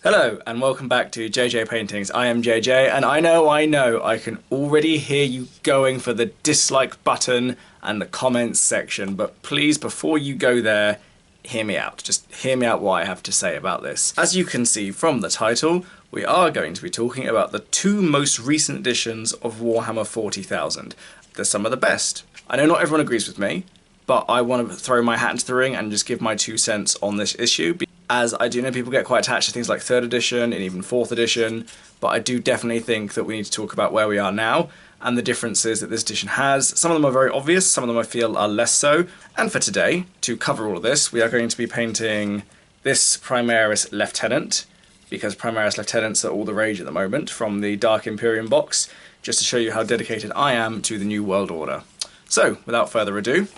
Hello and welcome back to JJ Paintings. I am JJ and I know, I can already hear you going for the dislike button and the comments section, but please, before you go there, hear me out. Just hear me out what I have to say about this. As you can see from the title, we are going to be talking about the two most recent editions of Warhammer 40,000. They're some of the best. I know not everyone agrees with me, but I want to throw my hat into the ring and just give my 2 cents on this issue, as I do know people get quite attached to things like 3rd edition and even 4th edition, but I do definitely think that we need to talk about where we are now and the differences that this edition has. Some of them are very obvious, some of them I feel are less so. And for today, to cover all of this, we are going to be painting this Primaris Lieutenant, because Primaris Lieutenants are all the rage at the moment, from the Dark Imperium box, just to show you how dedicated I am to the New World Order. So, without further ado,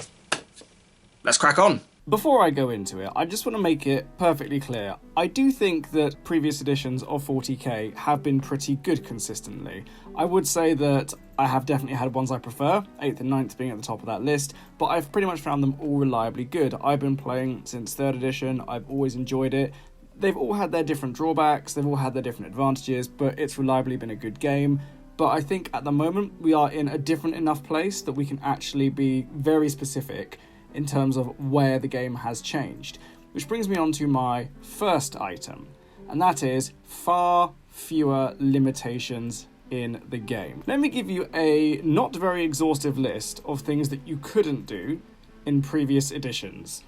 let's crack on! Before I go into it, I just want to make it perfectly clear. I do think that previous editions of 40k have been pretty good consistently. I would say that I have definitely had ones I prefer, 8th and 9th being at the top of that list, but I've pretty much found them all reliably good. I've been playing since 3rd edition, I've always enjoyed it. They've all had their different drawbacks, they've all had their different advantages, but it's reliably been a good game. But I think at the moment we are in a different enough place that we can actually be very specific in terms of where the game has changed. Which brings me on to my first item, and that is far fewer limitations in the game. Let me give you a not very exhaustive list of things that you couldn't do in previous editions.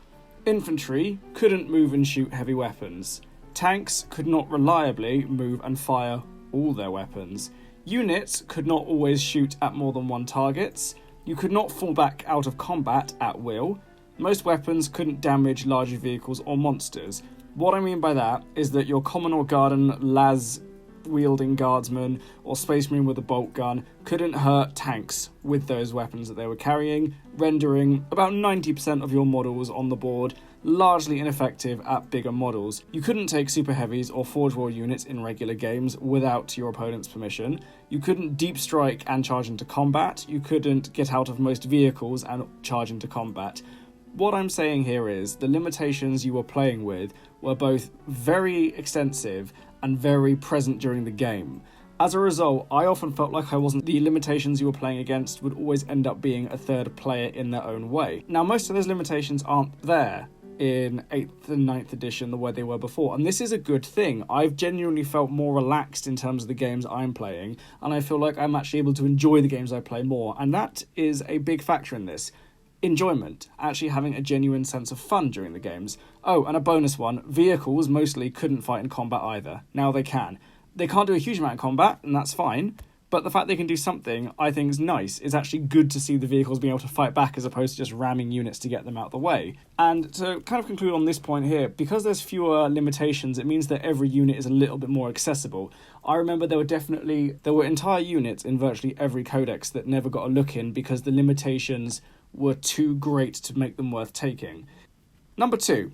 Infantry couldn't move and shoot heavy weapons. Tanks could not reliably move and fire all their weapons. Units could not always shoot at more than one target. You could not fall back out of combat at will. Most weapons couldn't damage larger vehicles or monsters. What I mean by that is that your common or garden las-wielding guardsman or space marine with a bolt gun couldn't hurt tanks with those weapons that they were carrying, rendering about 90% of your models on the board largely ineffective at bigger models. You couldn't take super heavies or Forge War units in regular games without your opponent's permission. You couldn't deep strike and charge into combat. You couldn't get out of most vehicles and charge into combat. What I'm saying here is the limitations you were playing with were both very extensive and very present during the game. As a result, I often felt like the limitations you were playing against would always end up being a third player in their own way. Now, most of those limitations aren't there in 8th and 9th edition the way they were before, and this is a good thing. I've genuinely felt more relaxed in terms of the games I'm playing, and I feel like I'm actually able to enjoy the games I play more, and that is a big factor in this. Enjoyment, actually having a genuine sense of fun during the games. Oh, and a bonus one, vehicles mostly couldn't fight in combat either. Now they can. They can't do a huge amount of combat, and that's fine, but the fact they can do something, I think, is nice. It's actually good to see the vehicles being able to fight back as opposed to just ramming units to get them out of the way. And to kind of conclude on this point here, because there's fewer limitations, it means that every unit is a little bit more accessible. I remember there were entire units in virtually every codex that never got a look in because the limitations were too great to make them worth taking. Number 2.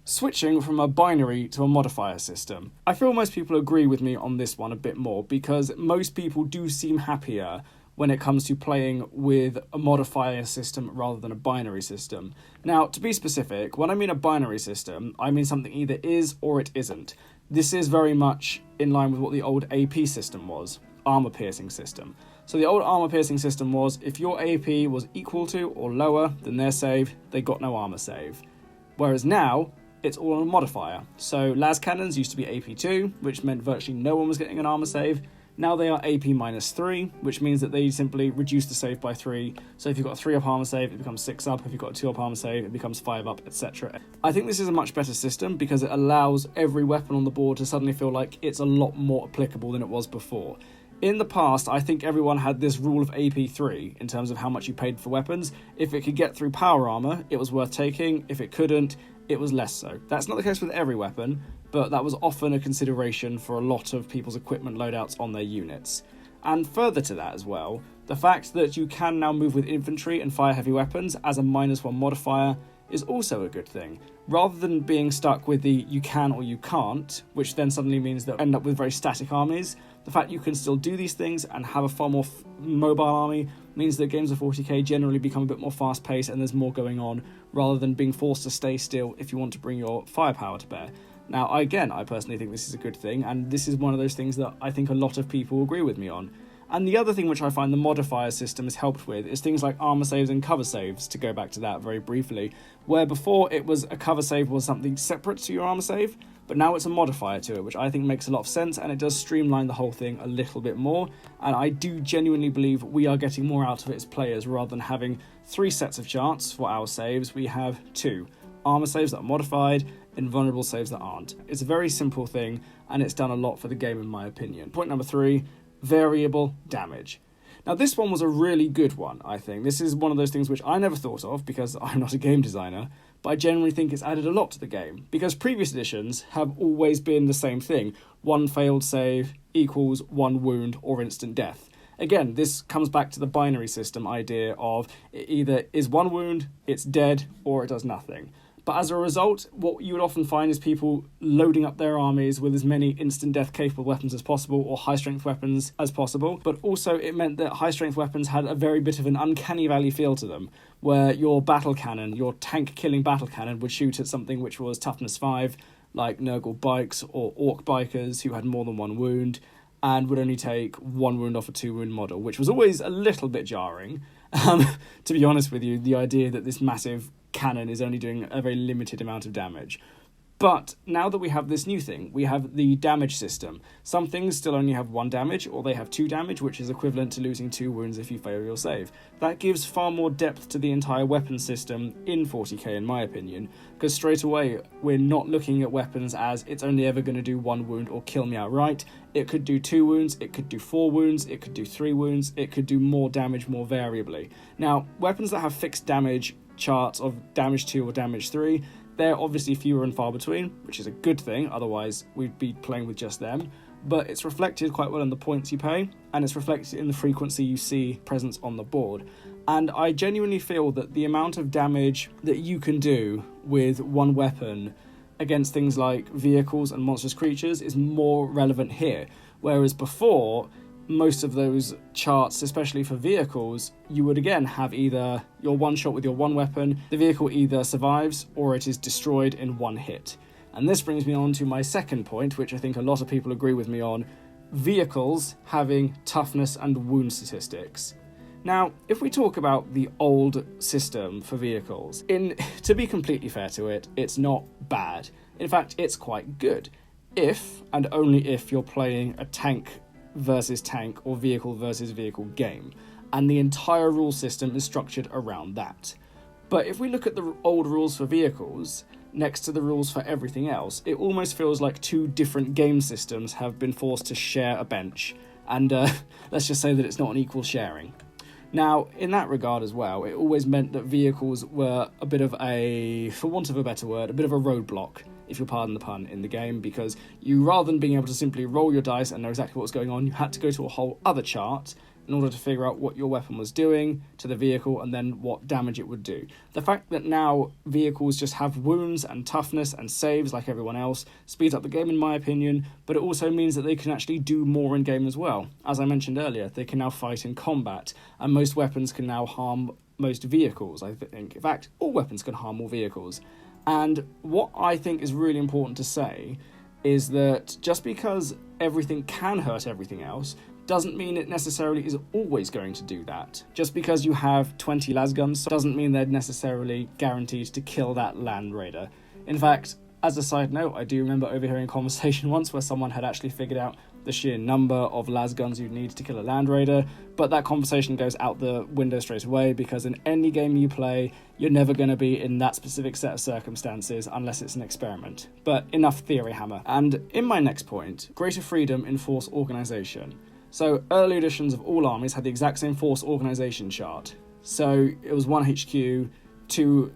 Switching from a binary to a modifier system. I feel most people agree with me on this one a bit more because most people do seem happier when it comes to playing with a modifier system rather than a binary system. Now, to be specific, when I mean a binary system, I mean something either is or it isn't. This is very much in line with what the old AP system was, armor piercing system. So the old armor piercing system was if your AP was equal to or lower than their save, they got no armor save. Whereas now, it's all on a modifier. So las cannons used to be AP2, which meant virtually no one was getting an armor save. Now they are AP -3, which means that they simply reduce the save by 3. So if you've got a 3 up armor save, it becomes 6 up. If you've got a 2 up armor save, it becomes 5 up, etc. I think this is a much better system because it allows every weapon on the board to suddenly feel like it's a lot more applicable than it was before. In the past, I think everyone had this rule of AP3 in terms of how much you paid for weapons. If it could get through power armor, it was worth taking. If it couldn't, it was less so. That's not the case with every weapon, but that was often a consideration for a lot of people's equipment loadouts on their units. And further to that as well, the fact that you can now move with infantry and fire heavy weapons as a -1 modifier is also a good thing. Rather than being stuck with the you can or you can't, which then suddenly means that end up with very static armies, the fact you can still do these things and have a far more mobile army means that games of 40k generally become a bit more fast-paced and there's more going on, rather than being forced to stay still if you want to bring your firepower to bear. Now, again, I personally think this is a good thing, and this is one of those things that I think a lot of people agree with me on. And the other thing which I find the modifier system has helped with is things like armor saves and cover saves, to go back to that very briefly, where before it was a cover save was something separate to your armor save, but now it's a modifier to it, which I think makes a lot of sense, and it does streamline the whole thing a little bit more, and I do genuinely believe we are getting more out of it as players. Rather than having 3 sets of charts for our saves, we have 2. Armor saves that are modified, invulnerable saves that aren't. It's a very simple thing, and it's done a lot for the game in my opinion. Point number 3, variable damage. Now this one was a really good one, I think. This is one of those things which I never thought of because I'm not a game designer, but I generally think it's added a lot to the game, because previous editions have always been the same thing. 1 failed save equals 1 wound or instant death. Again, this comes back to the binary system idea of it either is 1 wound, it's dead, or it does nothing. But as a result, what you would often find is people loading up their armies with as many instant death capable weapons as possible, or high strength weapons as possible. But also it meant that high strength weapons had a very bit of an uncanny valley feel to them, where your battle cannon, your tank killing battle cannon, would shoot at something which was toughness 5, like Nurgle bikes or Orc bikers who had more than 1 wound, and would only take 1 wound off a 2 wound model, which was always a little bit jarring. To be honest with you, the idea that this massive cannon is only doing a very limited amount of damage. But now that we have this new thing, we have the damage system. Some things still only have 1 damage, or they have 2 damage, which is equivalent to losing 2 wounds if you fail your save. That gives far more depth to the entire weapon system in 40k, in my opinion, because straight away we're not looking at weapons as it's only ever going to do 1 wound or kill me outright. It could do 2 wounds, it could do 4 wounds, it could do 3 wounds, it could do more damage more variably. Now, weapons that have fixed damage charts of damage 2 or damage 3, they're obviously fewer and far between, which is a good thing, otherwise we'd be playing with just them, but it's reflected quite well in the points you pay, and it's reflected in the frequency you see presence on the board. And I genuinely feel that the amount of damage that you can do with one weapon against things like vehicles and monstrous creatures is more relevant here, whereas before, most of those charts, especially for vehicles, you would again have either your one shot with your one weapon, the vehicle either survives or it is destroyed in 1 hit. And this brings me on to my second point, which I think a lot of people agree with me on, vehicles having toughness and wound statistics. Now, if we talk about the old system for vehicles, to be completely fair to it, it's not bad. In fact, it's quite good. If, and only if, you're playing a tank versus tank or vehicle versus vehicle game, and the entire rule system is structured around that. But if we look at the old rules for vehicles next to the rules for everything else, it almost feels like 2 different game systems have been forced to share a bench, and let's just say that it's not an equal sharing. Now, in that regard as well, it always meant that vehicles were a bit of a, for want of a better word, a bit of a roadblock, if you'll pardon the pun, in the game, because you, rather than being able to simply roll your dice and know exactly what's going on, you had to go to a whole other chart in order to figure out what your weapon was doing to the vehicle and then what damage it would do. The fact that now vehicles just have wounds and toughness and saves like everyone else speeds up the game in my opinion, but it also means that they can actually do more in game as well. As I mentioned earlier, they can now fight in combat, and most weapons can now harm most vehicles, I think. In fact, all weapons can harm all vehicles. And what I think is really important to say is that just because everything can hurt everything else doesn't mean it necessarily is always going to do that. Just because you have 20 lasguns doesn't mean they're necessarily guaranteed to kill that land raider. In fact, as a side note, I do remember overhearing a conversation once where someone had actually figured out the sheer number of lasguns you'd need to kill a land raider, but that conversation goes out the window straight away, because in any game you play, you're never going to be in that specific set of circumstances unless it's an experiment. But enough theory hammer. And in my next point, greater freedom in force organisation. So early editions of all armies had the exact same force organisation chart. So it was 1 HQ, 2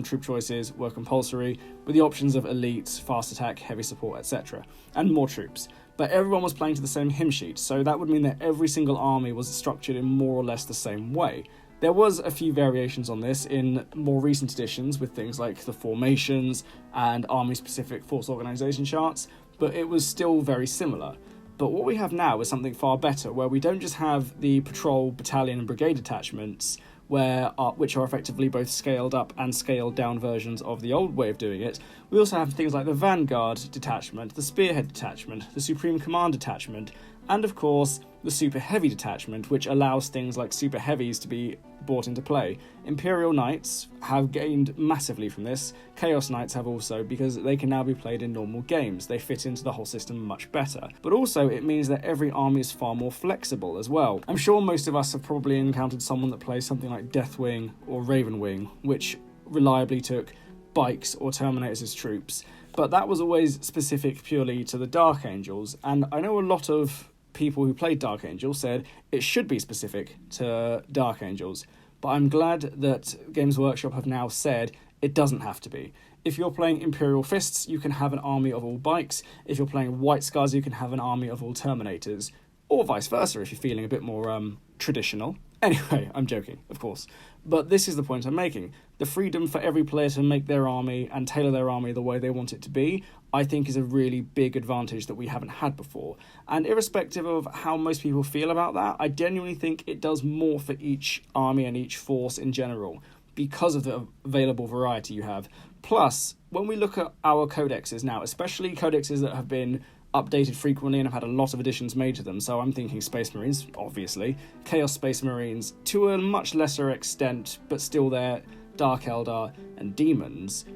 troop choices were compulsory, with the options of elites, fast attack, heavy support, etc., and more troops. But everyone was playing to the same hymn sheet, so that would mean that every single army was structured in more or less the same way. There was a few variations on this in more recent editions with things like the formations and army-specific force organisation charts, but it was still very similar. But what we have now is something far better, where we don't just have the patrol, battalion and brigade attachments, which are effectively both scaled up and scaled down versions of the old way of doing it. We also have things like the Vanguard detachment, the Spearhead detachment, the Supreme Command detachment, and of course the Super Heavy detachment, which allows things like Super Heavies to be brought into play. Imperial Knights have gained massively from this. Chaos Knights have also, because they can now be played in normal games. They fit into the whole system much better. But also it means that every army is far more flexible as well. I'm sure most of us have probably encountered someone that plays something like Deathwing or Ravenwing, which reliably took bikes or Terminators as troops, but that was always specific purely to the Dark Angels, and I know a lot of people who played Dark Angel said it should be specific to Dark Angels, but I'm glad that Games Workshop have now said it doesn't have to be. If you're playing Imperial Fists, you can have an army of all bikes. If you're playing White Scars, you can have an army of all Terminators, or vice versa if you're feeling a bit more traditional. Anyway, I'm joking, of course. But this is the point I'm making. The freedom for every player to make their army and tailor their army the way they want it to be, I think is a really big advantage that we haven't had before. And irrespective of how most people feel about that, I genuinely think it does more for each army and each force in general, because of the available variety you have. Plus, when we look at our codexes now, especially codexes that have been updated frequently and have had a lot of additions made to them, so I'm thinking Space Marines, obviously, Chaos Space Marines, to a much lesser extent, but still they're Dark Eldar and Demons,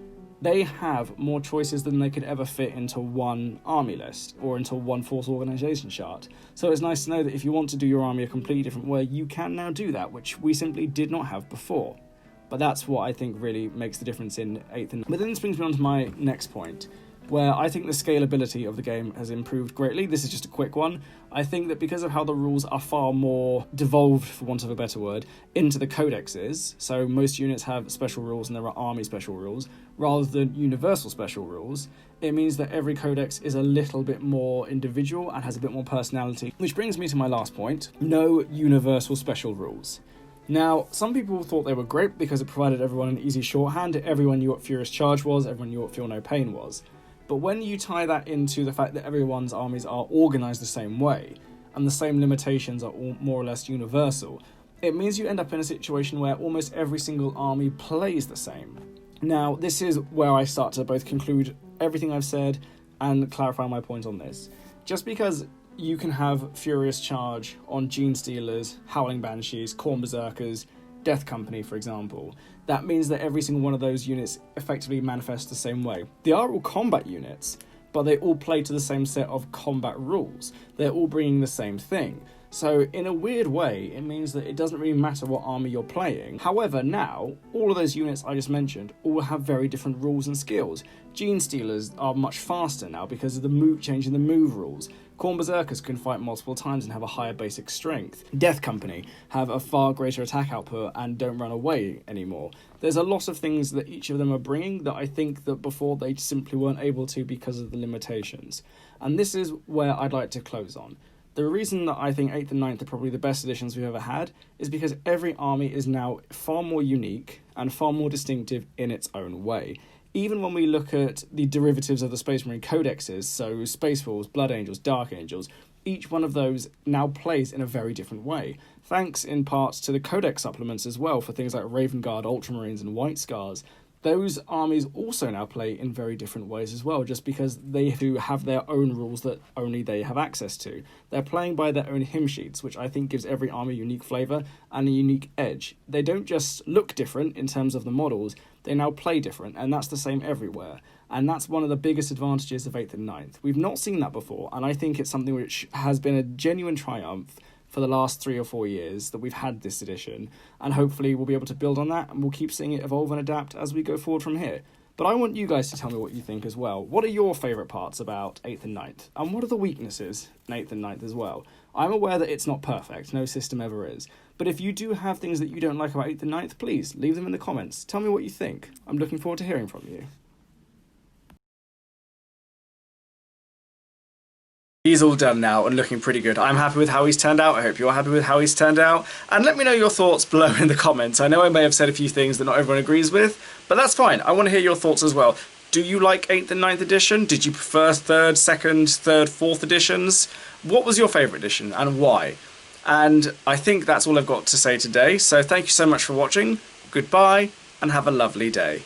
they have more choices than they could ever fit into one army list or into one force organisation chart. So it's nice to know that if you want to do your army a completely different way, you can now do that, which we simply did not have before. But that's what I think really makes the difference in 8th and 9th. But then this brings me on to my next point, where I think the scalability of the game has improved greatly. This is just a quick one. I think that because of how the rules are far more devolved, for want of a better word, into the codexes, so most units have special rules and there are army special rules, rather than universal special rules, it means that every codex is a little bit more individual and has a bit more personality. Which brings me to my last point: no universal special rules. Now, some people thought they were great because it provided everyone an easy shorthand. Everyone knew what Furious Charge was, everyone knew what Feel No Pain was. But when you tie that into the fact that everyone's armies are organised the same way, and the same limitations are all more or less universal, it means you end up in a situation where almost every single army plays the same. Now, this is where I start to both conclude everything I've said and clarify my point on this. Just because you can have Furious Charge on Gene Stealers, Howling Banshees, Khorne Berserkers, Death Company, for example, that means that every single one of those units effectively manifests the same way. They are all combat units, but they all play to the same set of combat rules. They're all bringing the same thing. So in a weird way, it means that it doesn't really matter what army you're playing. However, now, all of those units I just mentioned all have very different rules and skills. Gene Stealers are much faster now because of the change in the move rules. Khorne Berserkers can fight multiple times and have a higher basic strength. Death Company have a far greater attack output and don't run away anymore. There's a lot of things that each of them are bringing that I think that before they simply weren't able to because of the limitations. And this is where I'd like to close on. The reason that I think 8th and 9th are probably the best editions we've ever had is because every army is now far more unique and far more distinctive in its own way. Even when we look at the derivatives of the Space Marine codexes, so Space Wolves, Blood Angels, Dark Angels, each one of those now plays in a very different way, thanks in part to the codex supplements as well for things like Raven Guard, Ultramarines and White Scars. Those armies also now play in very different ways as well, just because they do have their own rules that only they have access to. They're playing by their own hymn sheets, which I think gives every army a unique flavour and a unique edge. They don't just look different in terms of the models, they now play different, and that's the same everywhere. And that's one of the biggest advantages of 8th and 9th. We've not seen that before, and I think it's something which has been a genuine triumph for the last 3 or 4 years that we've had this edition, and hopefully we'll be able to build on that and we'll keep seeing it evolve and adapt as we go forward from here. But I want you guys to tell me what you think as well. What are your favourite parts about 8th and 9th? And what are the weaknesses in 8th and 9th as well? I'm aware that it's not perfect, no system ever is, but if you do have things that you don't like about 8th and 9th, please leave them in the comments. Tell me what you think. I'm looking forward to hearing from you. He's all done now and looking pretty good. I'm happy with how he's turned out. I hope you're happy with how he's turned out. And let me know your thoughts below in the comments. I know I may have said a few things that not everyone agrees with, but that's fine. I want to hear your thoughts as well. Do you like 8th and 9th edition? Did you prefer 3rd, 2nd, 3rd, 4th editions? What was your favourite edition and why? And I think that's all I've got to say today. So thank you so much for watching. Goodbye, and have a lovely day.